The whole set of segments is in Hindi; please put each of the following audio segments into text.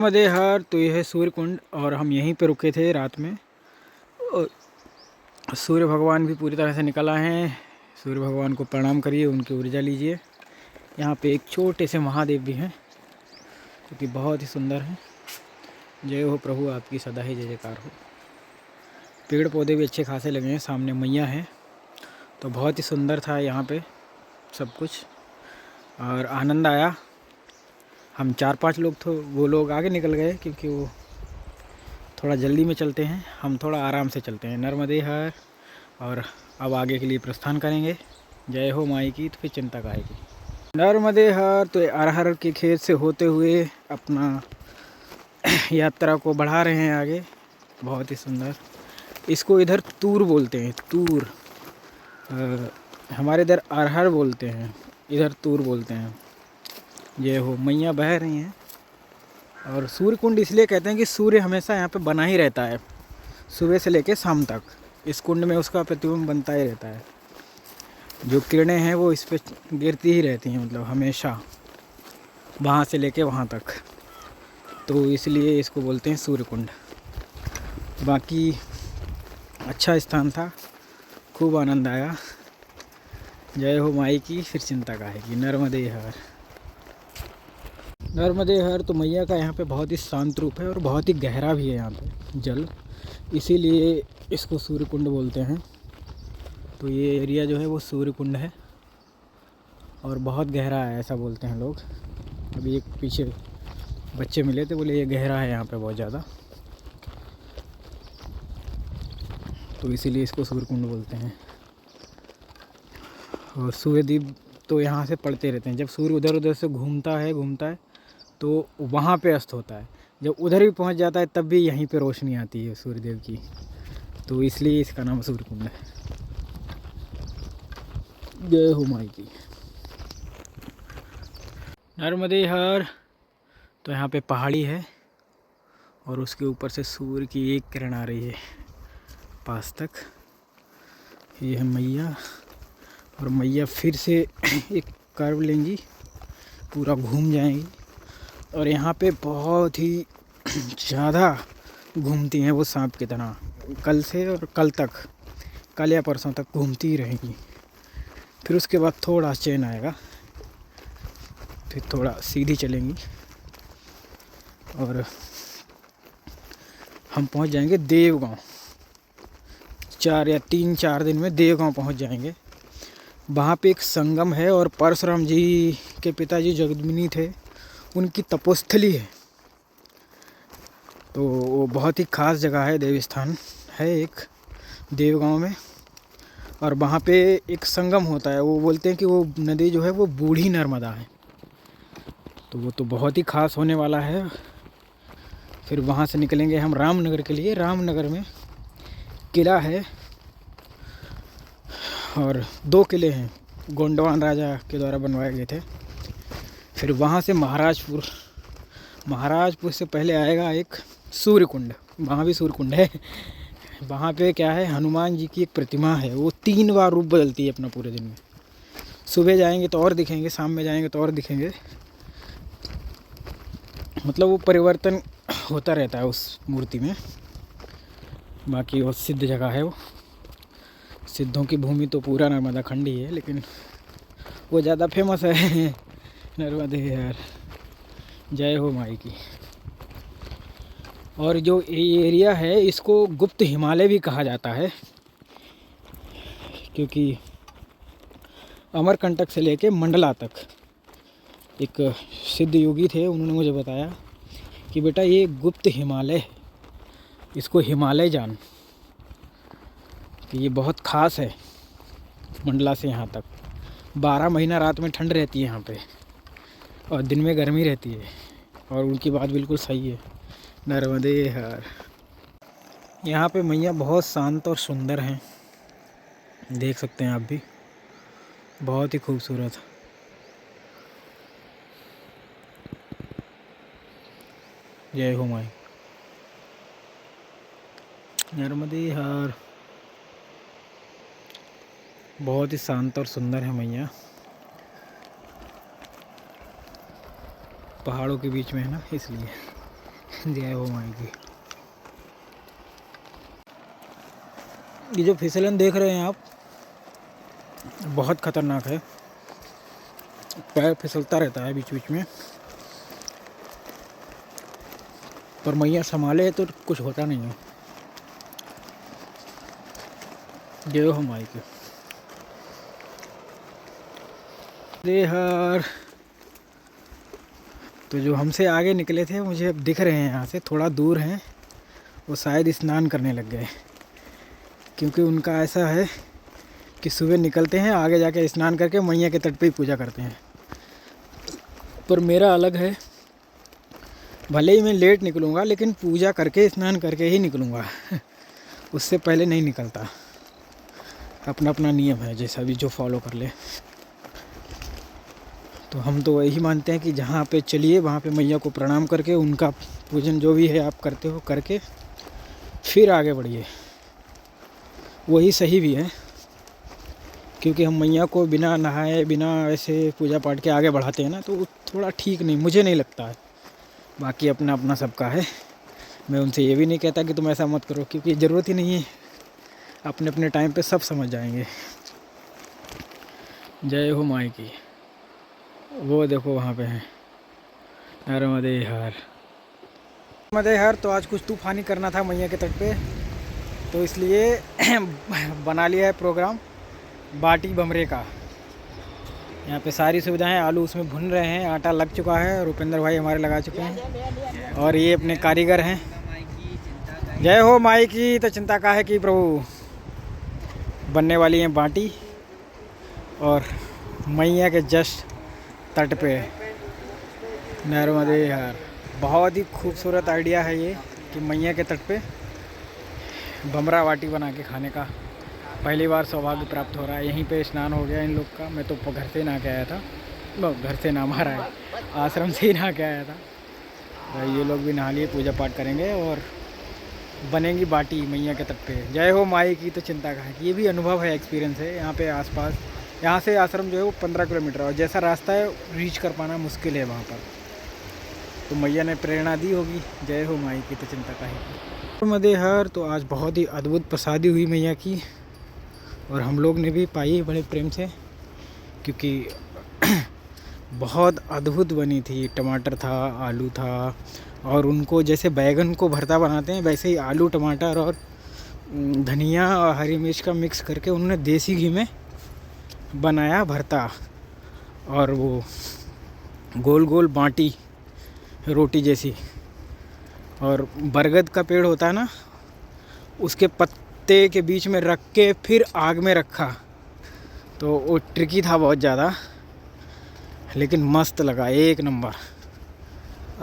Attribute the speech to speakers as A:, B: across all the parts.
A: नर्मदे हर तो यह है सूर्य कुंड और हम यहीं पे रुके थे रात में। और सूर्य भगवान भी पूरी तरह से निकल आए हैं। सूर्य भगवान को प्रणाम करिए, उनकी ऊर्जा लीजिए। यहाँ पे एक छोटे से महादेव भी हैं जो कि बहुत ही सुंदर हैं। जय हो प्रभु, आपकी सदा ही जय जयकार हो। पेड़ पौधे भी अच्छे खासे लगे हैं, सामने मैया हैं, तो बहुत ही सुंदर था यहाँ पे सब कुछ और आनंद आया। हम 4-5 लोग थे, वो लोग आगे निकल गए क्योंकि वो थोड़ा जल्दी में चलते हैं, हम थोड़ा आराम से चलते हैं। नर्मदे हर। और अब आगे के लिए प्रस्थान करेंगे। जय हो माई की, तो फिर चिंता काहे की। नर्मदे हर तो अरहर के खेत से होते हुए अपना यात्रा को बढ़ा रहे हैं आगे। बहुत ही सुंदर। इसको इधर तूर बोलते हैं, तूर। हमारे इधर अरहर बोलते हैं, इधर तूर बोलते हैं। ये हो मैया बह रही हैं। और सूर्य कुंड इसलिए कहते हैं कि सूर्य हमेशा यहाँ पे बना ही रहता है, सुबह से लेकर शाम तक। इस कुंड में उसका प्रतिबिंब बनता ही रहता है। जो किरणें हैं वो इस पर गिरती ही रहती हैं, मतलब हमेशा, वहाँ से लेके वहाँ तक। तो इसलिए इसको बोलते हैं सूर्य कुंड। बाकी अच्छा स्थान था, खूब आनंद आया। जय हो माई की, फिर चिंता काहे की। नर्मदे हर। नर्मदे हर तो मैया का यहाँ पे बहुत ही शांत रूप है और बहुत ही गहरा भी है यहाँ पे जल, इसीलिए इसको सूर्य कुंड बोलते हैं। तो ये एरिया जो है वो सूर्य कुंड है और बहुत गहरा है, ऐसा बोलते हैं लोग। अभी एक पीछे बच्चे मिले थे, बोले ये गहरा है यहाँ पे बहुत ज़्यादा, तो इसीलिए इसको सूर्य कुंड बोलते हैं। और सूर्यदीप तो यहाँ से पड़ते रहते हैं। जब सूर्य उधर उधर से घूमता है तो वहाँ पे अस्त होता है। जब उधर भी पहुँच जाता है तब भी यहीं पे रोशनी आती है सूर्यदेव की, तो इसलिए इसका नाम सूर्य कुंड है। जय हो माई की। नर्मदे हर तो यहाँ पे पहाड़ी है और उसके ऊपर से सूर्य की एक किरण आ रही है पास तक। ये है मैया, और मैया फिर से एक कर्व लेंगी, पूरा घूम जाएंगी। और यहाँ पे बहुत ही ज़्यादा घूमती हैं वो सांप की तरह, कल से और कल तक, कल या परसों तक घूमती ही रहेंगी। फिर उसके बाद थोड़ा चैन आएगा, फिर थोड़ा सीधी चलेंगी और हम पहुँच जाएंगे देवगांव। 3-4 दिन में देवगांव पहुँच जाएंगे। वहाँ पे एक संगम है और परशुराम जी के पिताजी जगदमुनि थे, उनकी तपोस्थली है। तो वो बहुत ही ख़ास जगह है, देव स्थान है एक देवगांव में। और वहाँ पे एक संगम होता है, वो बोलते हैं कि वो नदी जो है वो बूढ़ी नर्मदा है, तो वो तो बहुत ही ख़ास होने वाला है। फिर वहाँ से निकलेंगे हम रामनगर के लिए। रामनगर में किला है और 2 किले हैं, गोंडवान राजा के द्वारा बनवाए गए थे। फिर वहाँ से महाराजपुर से पहले आएगा एक सूर्य कुंड, वहाँ भी सूर्य कुंड है। वहाँ पे क्या है, हनुमान जी की एक प्रतिमा है, वो 3 बार रूप बदलती है अपना पूरे दिन में। सुबह जाएंगे तो और दिखेंगे, शाम में जाएंगे तो और दिखेंगे, मतलब वो परिवर्तन होता रहता है उस मूर्ति में। बाकी वो सिद्ध जगह है, वो सिद्धों की भूमि तो पूरा नर्मदा खंड ही है, लेकिन वो ज़्यादा फेमस है नर्मदे हर। जय हो माई की। और जो ये एरिया है इसको गुप्त हिमालय भी कहा जाता है, क्योंकि अमरकंटक से लेके मंडला तक एक सिद्ध योगी थे, उन्होंने मुझे बताया कि बेटा ये गुप्त हिमालय है, इसको हिमालय जान, कि ये बहुत ख़ास है। मंडला से यहाँ तक 12 महीना रात में ठंड रहती है यहाँ पे और दिन में गर्मी रहती है, और उनकी बात बिल्कुल सही है। नर्मदे हर। यहाँ पे मैया बहुत शांत और सुंदर हैं, देख सकते हैं आप भी, बहुत ही खूबसूरत। जय हो माई। नर्मदे हर। बहुत ही शांत और सुंदर है मैया, पहाड़ों के बीच में है ना, इसलिए। जय हो माई की। ये जो फिसलन देख रहे हैं आप, बहुत खतरनाक है। पैर फिसलता रहता है बीच बीच में, पर मैया संभाले तो कुछ होता नहीं है। जय हो माई की। देहर तो जो हमसे आगे निकले थे, मुझे अब दिख रहे हैं यहाँ से थोड़ा दूर हैं, वो शायद स्नान करने लग गए, क्योंकि उनका ऐसा है कि सुबह निकलते हैं, आगे जाके स्नान करके मैया के तट पे ही पूजा करते हैं। पर मेरा अलग है, भले ही मैं लेट निकलूँगा लेकिन पूजा करके स्नान करके ही निकलूँगा उससे पहले नहीं निकलता। अपना अपना नियम है, जैसा भी जो फॉलो कर ले। तो हम तो वही मानते हैं कि जहाँ पे चलिए वहाँ पे मैया को प्रणाम करके उनका पूजन जो भी है आप करते हो करके फिर आगे बढ़िए, वही सही भी है। क्योंकि हम मैया को बिना नहाए बिना ऐसे पूजा पाठ के आगे बढ़ाते हैं ना, तो थोड़ा ठीक नहीं, मुझे नहीं लगता है। बाकी अपना अपना सबका है, मैं उनसे ये भी नहीं कहता कि तुम ऐसा मत करो, क्योंकि ज़रूरत ही नहीं है। अपने अपने टाइम पे सब समझ जाएंगे। जय हो माई की। वो देखो वहाँ पे है नर्मदे हर। नर्मदे हर तो आज कुछ तूफानी करना था मैया के तट पे, तो इसलिए बना लिया है प्रोग्राम बाटी बमरे का। यहाँ पे सारी सुविधाएं, आलू उसमें भुन रहे हैं, आटा लग चुका है, रुपेंद्र भाई हमारे लगा चुके हैं, और ये अपने कारीगर हैं। जय हो माई की। तो चिंता का है कि प्रभु बनने वाली हैं बाटी, और मैया के जस्ट तट पे नर्मदे हर। बहुत ही खूबसूरत आइडिया है ये कि मैया के तट पे बमरा बाटी बना के खाने का पहली बार सौभाग्य प्राप्त हो रहा है। यहीं पे स्नान हो गया इन लोग का। मैं तो घर से नहा के आया था, घर से ना मारा है, आश्रम से ही नहा के आया था। तो ये लोग भी नहा लिए, पूजा पाठ करेंगे और बनेंगी बाटी मैया के तट पे। जय हो माई की। तो चिंता का है कि ये भी अनुभव है, एक्सपीरियंस है। यहाँ पे आसपास, यहाँ से आश्रम जो है वो 15 किलोमीटर, और जैसा रास्ता है रीच कर पाना मुश्किल है वहाँ पर। तो मैया ने प्रेरणा दी होगी। जय हो माई की। तो चिंता का है। नर्मदे हर तो आज बहुत ही अद्भुत प्रसादी हुई मैया की, और हम लोग ने भी पाई बड़े प्रेम से, क्योंकि बहुत अद्भुत बनी थी। टमाटर था, आलू था, और उनको जैसे बैगन को भरता बनाते हैं वैसे ही आलू टमाटर और धनिया और हरी मिर्च का मिक्स करके उन्होंने देसी घी में बनाया भरता, और वो गोल गोल बाटी रोटी जैसी। और बरगद का पेड़ होता है ना, उसके पत्ते के बीच में रख के फिर आग में रखा, तो वो ट्रिकी था बहुत ज़्यादा, लेकिन मस्त लगा, एक नंबर,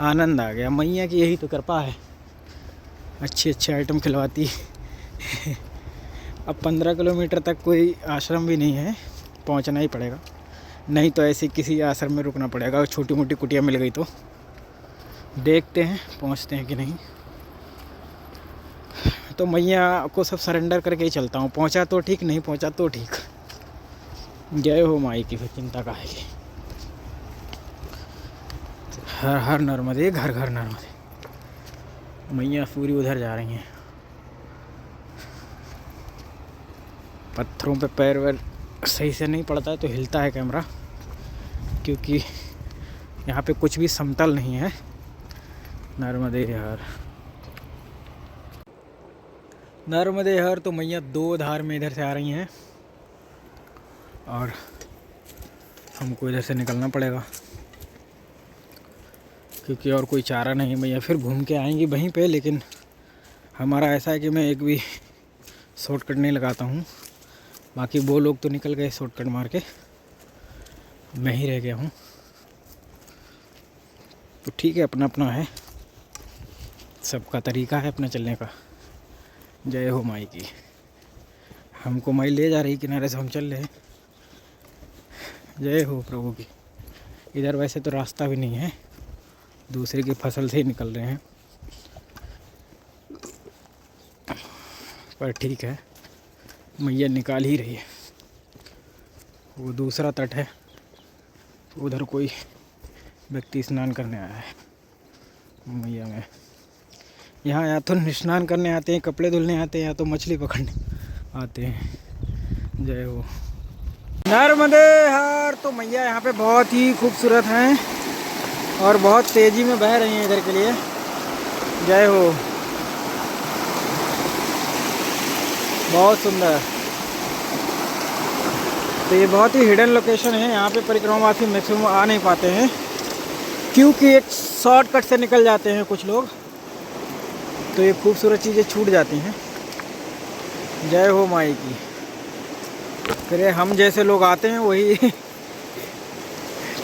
A: आनंद आ गया। मैया की यही तो कृपा है, अच्छे अच्छे आइटम खिलवाती है। अब 15 किलोमीटर तक कोई आश्रम भी नहीं है, पहुंचना ही पड़ेगा, नहीं तो ऐसे किसी आश्रम में रुकना पड़ेगा। छोटी मोटी कुटिया मिल गई तो देखते हैं पहुंचते हैं कि नहीं। तो मैया को सब सरेंडर करके ही चलता हूँ, पहुंचा तो ठीक, नहीं पहुंचा तो ठीक। जय हो माई की। फिर चिंता का है कि हर हर नर्मदे, घर घर नर्मदे। मैया पूरी उधर जा रही हैं। पत्थरों पे पैर वैर सही से नहीं पड़ता है तो हिलता है कैमरा, क्योंकि यहाँ पे कुछ भी समतल नहीं है। नर्मदे हर। नर्मदे हर तो मैया दो धार में इधर से आ रही हैं, और हमको इधर से निकलना पड़ेगा, क्योंकि और कोई चारा नहीं। मैया फिर घूम के आएंगी वहीं पे, लेकिन हमारा ऐसा है कि मैं एक भी शॉर्टकट नहीं लगाता हूँ। बाकी वो लोग तो निकल गए शॉर्टकट मार के, मैं ही रह गया हूँ। तो ठीक है, अपना अपना है, सबका तरीका है अपना चलने का। जय हो माई की। हमको माई ले जा रही किनारे से, हम चल रहे हैं। जय हो प्रभु की। इधर वैसे तो रास्ता भी नहीं है, दूसरे की फसल से ही निकल रहे हैं, पर ठीक है, मैया निकाल ही रही है। वो दूसरा तट है, उधर कोई व्यक्ति स्नान करने आया है मैया में। यहाँ या तो स्नान करने आते हैं, कपड़े धुलने आते हैं, या तो मछली पकड़ने आते हैं। जय हो नर्मदे हर। तो मैया यहाँ पे बहुत ही खूबसूरत हैं और बहुत तेज़ी में बह रही हैं इधर के लिए। जय हो, बहुत सुंदर। तो ये बहुत ही हिडन लोकेशन है, यहाँ पे परिक्रमावासी मैक्सिमम आ नहीं पाते हैं क्योंकि एक शॉर्टकट से निकल जाते हैं कुछ लोग, तो ये खूबसूरत चीज़ें छूट जाती हैं। जय हो माई की। फिर हम जैसे लोग आते हैं वही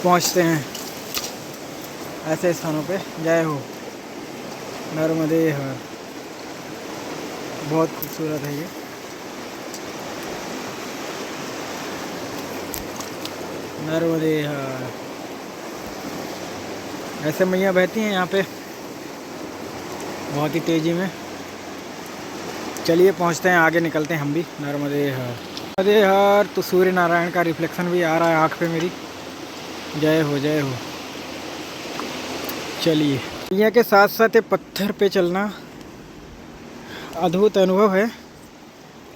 A: पहुंचते हैं ऐसे स्थानों पे। जय हो नर्मदे हर। बहुत खूबसूरत है ये। नर्मदे हर। ऐसे मैया बहती हैं यहाँ पे बहुत ही तेज़ी में। चलिए पहुँचते हैं, आगे निकलते हैं हम भी। नर्मदे हर नर्मदे हर। तो सूर्य नारायण का रिफ्लेक्शन भी आ रहा है आँख पे मेरी। जय हो जय हो। चलिए, मैया के साथ साथ ये पत्थर पे चलना अद्भुत अनुभव है।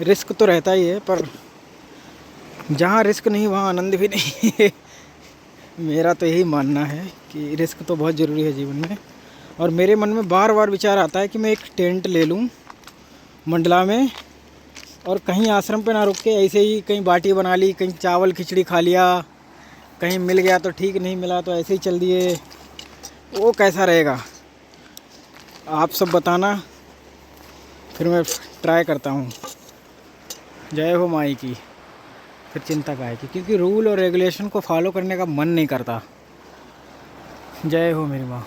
A: रिस्क तो रहता ही है, पर जहाँ रिस्क नहीं वहाँ आनंद भी नहीं है। मेरा तो यही मानना है कि रिस्क तो बहुत ज़रूरी है जीवन में। और मेरे मन में बार बार विचार आता है कि मैं एक टेंट ले लूँ मंडला में, और कहीं आश्रम पे ना रुक के ऐसे ही कहीं बाटी बना ली, कहीं चावल खिचड़ी खा लिया, कहीं मिल गया तो ठीक, नहीं मिला तो ऐसे ही चल दिए। वो कैसा रहेगा आप सब बताना, फिर मैं ट्राई करता हूँ। जय हो माई की। फिर चिंता का है क्योंकि रूल और रेगुलेशन को फॉलो करने का मन नहीं करता। जय हो मेरी माँ।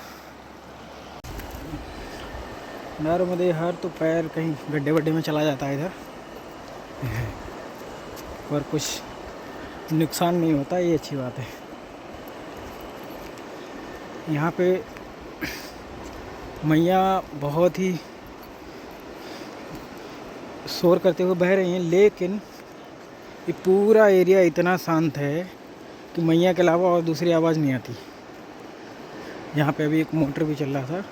A: नर्मदे हर। तो पैर कहीं गड्ढे वड्ढे में चला जाता है इधर, पर कुछ नुकसान नहीं होता, ये अच्छी बात है। यहाँ पे मैया बहुत ही शोर करते हुए बह रही हैं, लेकिन ये पूरा एरिया इतना शांत है कि मैया के अलावा और दूसरी आवाज़ नहीं आती। यहाँ पे अभी एक मोटर भी चल रहा था।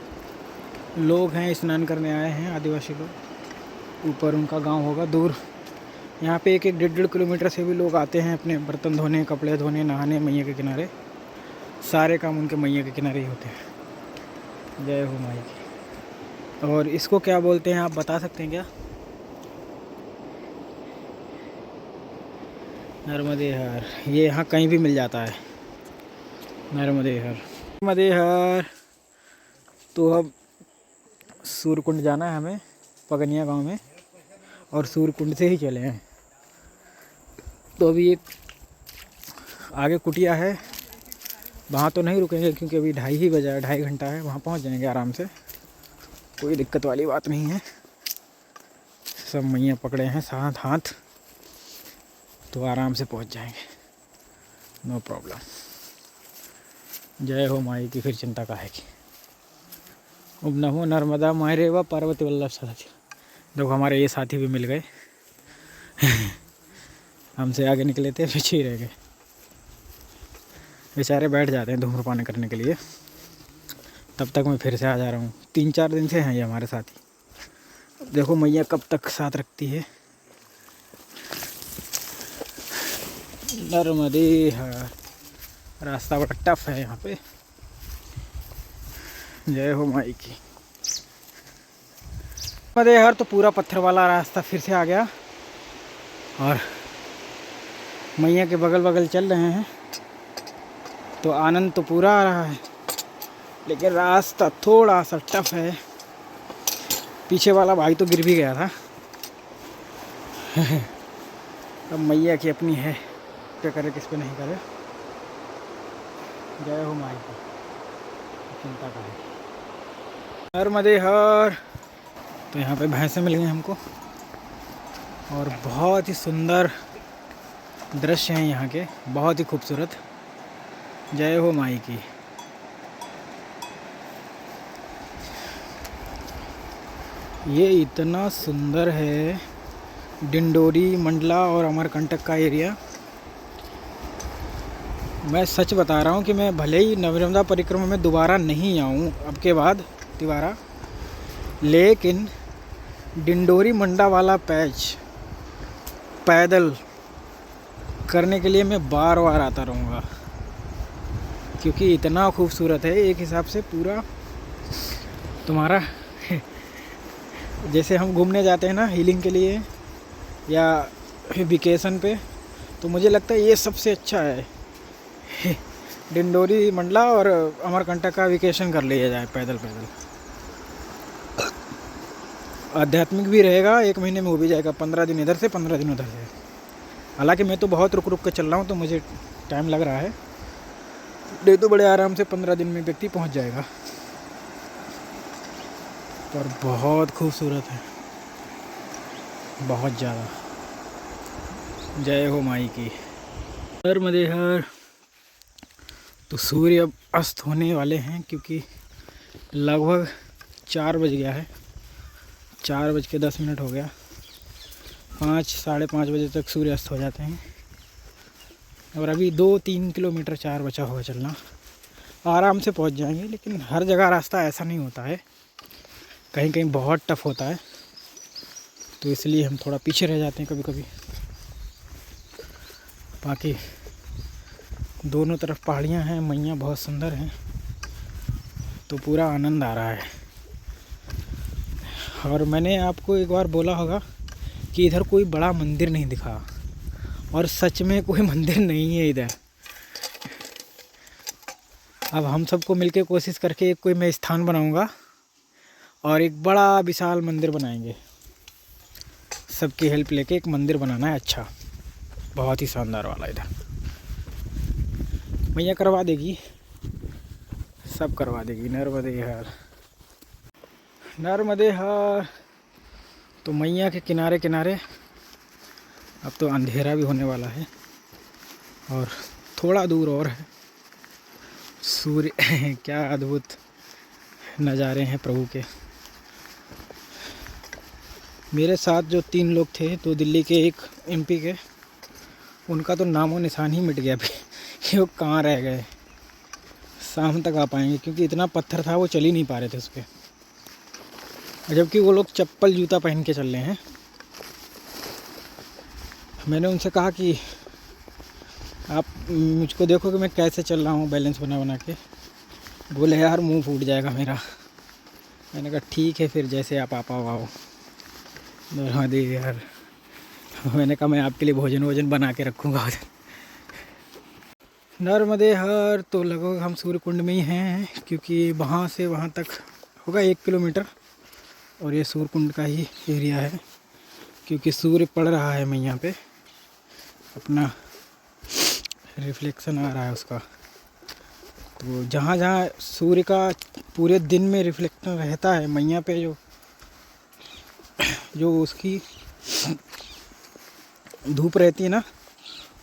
A: लोग हैं, स्नान करने आए हैं, आदिवासी लोग। ऊपर उनका गांव होगा दूर। यहाँ पे एक 1.5 किलोमीटर से भी लोग आते हैं अपने बर्तन धोने, कपड़े धोने, नहाने मैया के किनारे। सारे काम उनके मैया के किनारे ही होते हैं। जय हो माई की। और इसको क्या बोलते हैं आप बता सकते हैं क्या? नर्मदे हर। ये यहाँ कहीं भी मिल जाता है, नर्मदे हर नर्मदे हर। तो अब सूर्यकुंड जाना है हमें, पगनिया गांव में, और सूर्यकुंड से ही चले हैं। तो अभी एक आगे कुटिया है, वहाँ तो नहीं रुकेंगे क्योंकि अभी 2:30 ही बजा है, 2.5 घंटा है। वहाँ पहुँच जाएंगे आराम से, कोई दिक्कत वाली बात नहीं है। सब मैया पकड़े हैं साथ हाथ, तो आराम से पहुँच जाएंगे, नो प्रॉब्लम। जय हो माई की। फिर चिंता का है कि अब नमो नर्मदा मायरे व पार्वती वल्लभ सदा। देखो हमारे ये साथी भी मिल गए। हमसे आगे निकले थे, पीछे ही रह गए। बेचारे बैठ जाते हैं धूम्रपान करने के लिए, तब तक मैं फिर से आ जा रहा हूँ। 3-4 दिन से हैं ये हमारे साथी। देखो मैया कब तक साथ रखती है। नर्मदे हर। रास्ता बड़ा टफ है यहाँ पे। जय हो माई की। नर्मदे हर। तो पूरा पत्थर वाला रास्ता फिर से आ गया, और मैया के बगल बगल चल रहे हैं, तो आनंद तो पूरा आ रहा है, लेकिन रास्ता थोड़ा सा टफ है। पीछे वाला भाई तो गिर भी गया था। अब मैया की अपनी है, क्या करे किस पे नहीं करे। जय हो माई की। चिंता का है। नर्मदे हर। तो यहाँ पे भैंसें मिल गई हमको, और बहुत ही सुंदर दृश्य हैं यहाँ के, बहुत ही खूबसूरत। जय हो माई की। ये इतना सुंदर है डिंडोरी, मंडला और अमरकंटक का एरिया। मैं सच बता रहा हूँ कि मैं भले ही नर्मदा परिक्रमा में दोबारा नहीं आऊँ अब के बाद दोबारा, लेकिन डिंडोरी मंडा वाला पैच पैदल करने के लिए मैं बार बार आता रहूँगा, क्योंकि इतना खूबसूरत है। एक हिसाब से पूरा तुम्हारा जैसे हम घूमने जाते हैं ना हीलिंग के लिए या वेकेशन पे, तो मुझे लगता है ये सबसे अच्छा है। डिंडोरी मंडला और अमरकंटक का वेकेशन कर लिया जाए पैदल पैदल। आध्यात्मिक भी रहेगा, 1 महीने में हो भी जाएगा, 15 दिन इधर से 15 दिन उधर से। हालांकि मैं तो बहुत रुक रुक के चल रहा हूँ, तो मुझे टाइम लग रहा है। नहीं तो बड़े आराम से 15 दिन में व्यक्ति पहुँच जाएगा। पर बहुत खूबसूरत है, बहुत ज़्यादा। जय हो माई की। नर्मदे हर। तो सूर्य अब अस्त होने वाले हैं, क्योंकि लगभग 4 बज गया है। 4:10 हो गया। 5 साढ़े 5 बजे तक सूर्य अस्त हो जाते हैं। और अभी 2-3 किलोमीटर 4 बचा होगा चलना। आराम से पहुंच जाएंगे, लेकिन हर जगह रास्ता ऐसा नहीं होता है, कहीं कहीं बहुत टफ होता है, तो इसलिए हम थोड़ा पीछे रह जाते हैं कभी कभी। बाकी दोनों तरफ पहाड़ियाँ हैं, मैया बहुत सुंदर हैं, तो पूरा आनंद आ रहा है। और मैंने आपको एक बार बोला होगा कि इधर कोई बड़ा मंदिर नहीं दिखा, और सच में कोई मंदिर नहीं है इधर। अब हम सबको मिलके कोशिश करके एक कोई मैं स्थान बनाऊंगा और एक बड़ा विशाल मंदिर बनाएंगे। सबकी हेल्प लेके एक मंदिर बनाना है, अच्छा बहुत ही शानदार वाला। इधर मैया करवा देगी, सब करवा देगी। नर्मदे हर, नर्मदे हर। तो मैया के किनारे किनारे अब तो अंधेरा भी होने वाला है, और थोड़ा दूर और है सूर्य। क्या अद्भुत नज़ारे हैं प्रभु के। मेरे साथ जो 3 लोग थे, 2 दिल्ली के, 1 MP के, उनका तो नामो निशान ही मिट गया कि वो कहाँ रह गए। शाम तक आ पाएंगे, क्योंकि इतना पत्थर था वो चल ही नहीं पा रहे थे उस पर। जबकि वो लोग चप्पल जूता पहन के चल रहे हैं। मैंने उनसे कहा कि आप मुझको देखो कि मैं कैसे चल रहा हूँ बैलेंस बना बना के। बोले यार मुंह फूट जाएगा मेरा। मैंने कहा ठीक है फिर, जैसे आप आओ। हाँ दे यार। मैंने कहा मैं आपके लिए भोजन बना के रखूँगा। नर्मदे हर। तो लगभग हम सूर्य कुंड में ही हैं, क्योंकि वहाँ से वहाँ तक होगा 1 किलोमीटर, और ये सूर्य कुंड का ही एरिया है, क्योंकि सूर्य पड़ रहा है मैया पे, अपना रिफ्लेक्शन आ रहा है उसका। तो जहाँ जहाँ सूर्य का पूरे दिन में रिफ्लेक्शन रहता है मैया पे, जो उसकी धूप रहती है ना,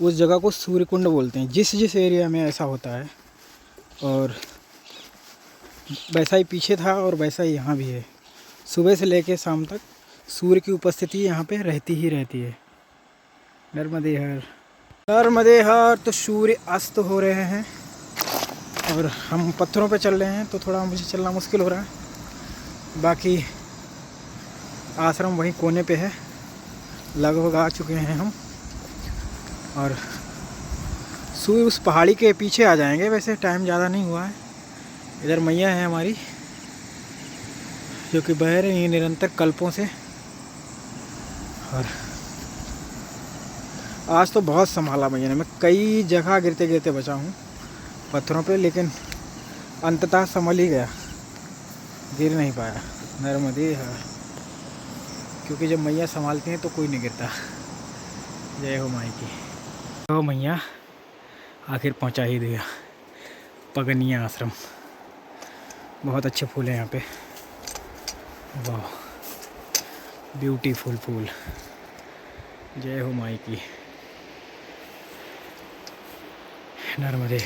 A: उस जगह को सूर्य कुंड बोलते हैं। जिस एरिया में ऐसा होता है, और वैसा ही पीछे था और वैसा ही यहाँ भी है। सुबह से लेकर शाम तक सूर्य की उपस्थिति यहाँ पे रहती ही रहती है। नर्मदे हर, नर्मदे हर। तो सूर्य अस्त हो रहे हैं और हम पत्थरों पे चल रहे हैं, तो थोड़ा मुझे चलना मुश्किल हो रहा है। बाकी आश्रम वहीं कोने पे है, लगभग आ चुके हैं हम, और सूर्य उस पहाड़ी के पीछे आ जाएंगे। वैसे टाइम ज़्यादा नहीं हुआ है। इधर मैया है हमारी, जो कि बह रही हैं निरंतर कल्पों से। और आज तो बहुत संभाला मैया ने। मैं कई जगह गिरते गिरते बचा हूँ पत्थरों पे, लेकिन अंततः संभल ही गया, गिर नहीं पाया। नर्मदे हर। क्योंकि जब मैया संभालती हैं तो कोई नहीं गिरता। जय हो माई की। तो मैया आखिर पहुंचा ही दिया पगनिया आश्रम। बहुत अच्छे फूल हैं यहाँ पे, वाह ब्यूटीफुल फूल। जय हो माई की। नर्मदे।